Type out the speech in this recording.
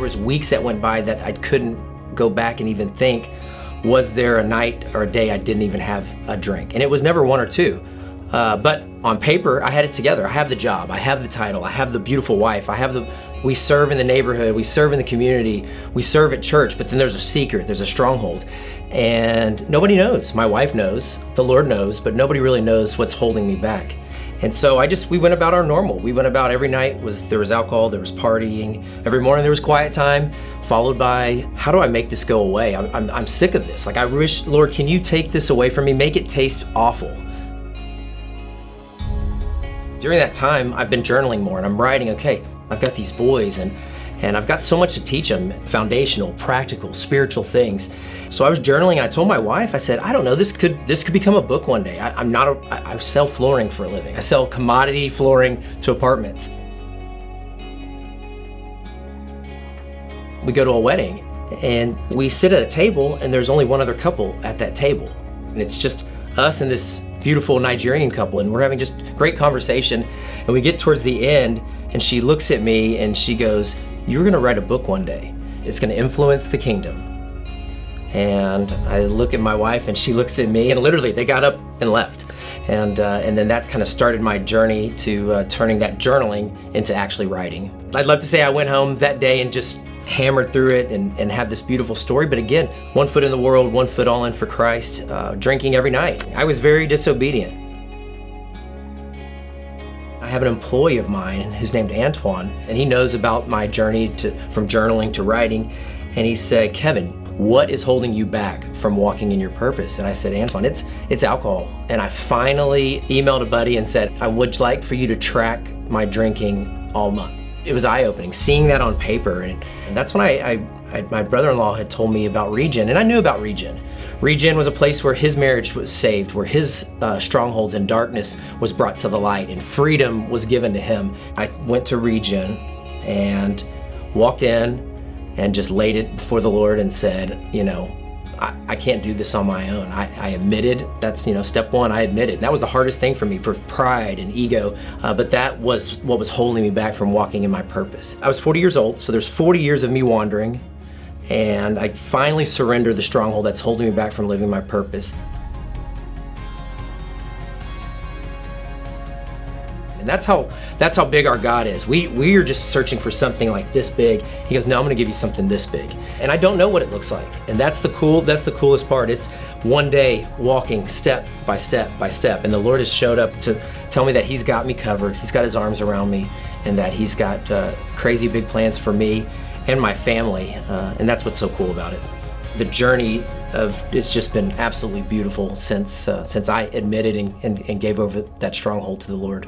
was weeks that went by that I couldn't go back and even think, was there a night or a day I didn't even have a drink? And it was never one or two. But on paper, I had it together. I have the job, I have the title, I have the beautiful wife, we serve in the neighborhood, we serve in the community, we serve at church, but then there's a secret, there's a stronghold. And nobody knows. My wife knows, the Lord knows, but nobody really knows what's holding me back. And so we went about our normal. We went about every night, there was alcohol, there was partying. Every morning there was quiet time, followed by, how do I make this go away? I'm sick of this. Like, I wish, Lord, can you take this away from me? Make it taste awful. During that time, I've been journaling more and I'm writing, okay, I've got these boys and I've got so much to teach them, foundational, practical, spiritual things. So I was journaling and I told my wife, I said, I don't know, this could become a book one day. I sell flooring for a living. I sell commodity flooring to apartments. We go to a wedding and we sit at a table and there's only one other couple at that table. And it's just us and this beautiful Nigerian couple, and we're having just great conversation. And we get towards the end and she looks at me and she goes, "You're gonna write a book one day. It's gonna influence the kingdom." And I look at my wife and she looks at me, and literally they got up and left. And then that kind of started my journey to turning that journaling into actually writing. I'd love to say I went home that day and just hammered through it and have this beautiful story, but again, 1 foot in the world, 1 foot all in for Christ, drinking every night. I was very disobedient. I have an employee of mine who's named Antoine, and he knows about my journey from journaling to writing, and he said, "Kevin, what is holding you back from walking in your purpose?" And I said, "Antoine, it's alcohol." And I finally emailed a buddy and said, "I would like for you to track my drinking all month." It was eye-opening, seeing that on paper, and that's when my brother-in-law had told me about Regen, and I knew about Regen. Regen was a place where his marriage was saved, where his strongholds and darkness was brought to the light, and freedom was given to him. I went to Regen and walked in and just laid it before the Lord and said, I can't do this on my own. I admitted, that's step one, I admitted. That was the hardest thing for me, for pride and ego, but that was what was holding me back from walking in my purpose. I was 40 years old, so there's 40 years of me wandering, and I finally surrendered the stronghold that's holding me back from living my purpose. And that's how big our God is. We are just searching for something like this big. He goes, "No, I'm gonna give you something this big." And I don't know what it looks like. And that's the coolest part. It's one day walking step by step by step. And the Lord has showed up to tell me that He's got me covered. He's got His arms around me, and that He's got crazy big plans for me and my family. And that's what's so cool about it. The journey it's just been absolutely beautiful since I admitted and gave over that stronghold to the Lord.